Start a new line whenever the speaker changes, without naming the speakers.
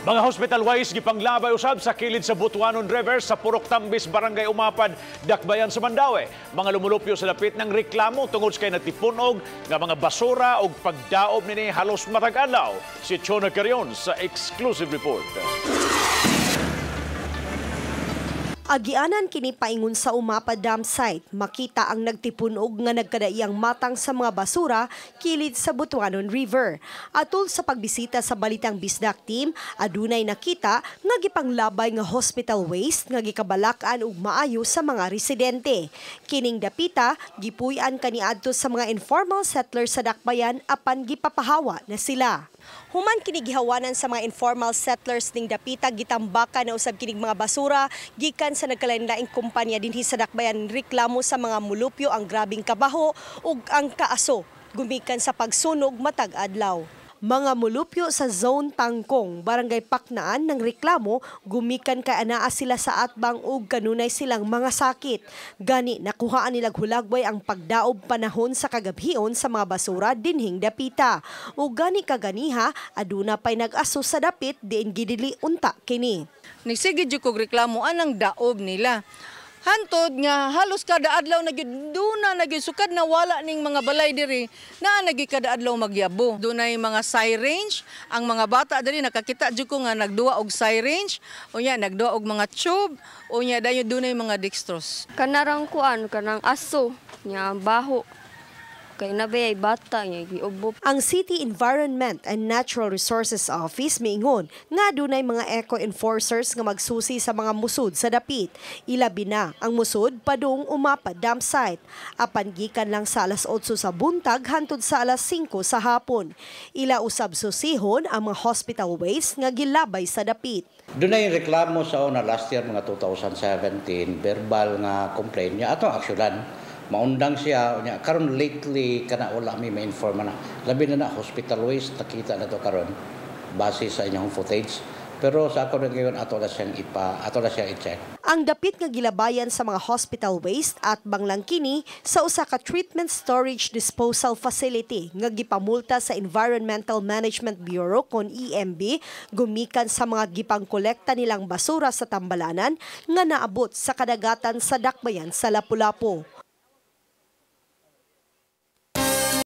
Mga hospital waste gipanglabay usab sa kilid sa Butuanon River sa Purok Tambis, Barangay Umapad, Dakbayan sa Mandaue. Mga lumulupyo sa lapit ng reklamo tungod sa kay natipunog nga mga basura o pagdaob nini halos matag adlaw. Si Chona Carion sa exclusive report.
Agianan kini paingon sa Umapad Dam site, makita ang nagtipunog nga nagkadaiyang matang sa mga basura kilid sa Butuanon River. Atol sa pagbisita sa Balitang Bisdak team, adunay nakita nga gipanglabay nga hospital waste nga gikabalakan ug maayo sa mga residente. Kining dapita gipuy-an kaniadto sa mga informal settlers sa Dakbayan apan gipapahawa na sila. Human kini gihawanan sa mga informal settlers ning dapita gitambaka na usab kining mga basura gikan sa nagkalain-laing kumpanya dinhi sa Dakbayan, reklamo sa mga mulupyo ang grabing kabaho ug ang kaaso gumikan sa pagsunog matag adlaw. Mga mulupyo sa Zone Tangkong, Barangay Paknaan ng reklamo, gumikan kay anaa sila sa atbang ug kanunay silang mga sakit. Gani nakuhaan nilang hulagbay ang pagdaob panahon sa kagabhion sa mga basura dinhing dapita. Ug gani kaganiha, aduna pay nag-aso sa dapit diin gidili unta kini.
Nagsigid jud kog reklamo anang daob nila. Hantod nga halos kada adlaw nagduna nagisukad na wala ning mga balay diri na nagi kada adlaw magyabo. Dunay mga syringe, ang mga bata diri nakakita jud ko nga nagduwa og syringe, unya nagduwa og mga tube, unya dayon dunay mga dextrose.
Kanarang kuan kanang aso nya baho. Kay nabay bata nya giubo.
Ang City Environment and Natural Resources Office miingon nga dunay mga eco-enforcers nga magsusi sa mga musud sa dapit. Ilabi na ang musud padung Umapad Dam site. Apan gikan lang sa alas 8 sa buntag hantod sa alas 5 sa hapon. Ila usab susihon ang mga hospital waste nga gilabay sa dapit.
Dunay reklamo sa una last year mga 2017 verbal nga complaint niya atong aksyonan. Maundang siya nya karon lately kana wala mi ma-inform na labi na hospital waste nakita na to karon base sa inyong footage pero sa ako ngayon ato na siyang i-check.
Ang dapit nga gilabayan sa mga hospital waste at banglang kini sa usa ka treatment storage disposal facility nga gipamulta sa Environmental Management Bureau kon EMB gumikan sa mga gipangkolekta nilang basura sa Tambalanan nga naabot sa kadagatan sa Dakbayan sa Lapu-Lapu.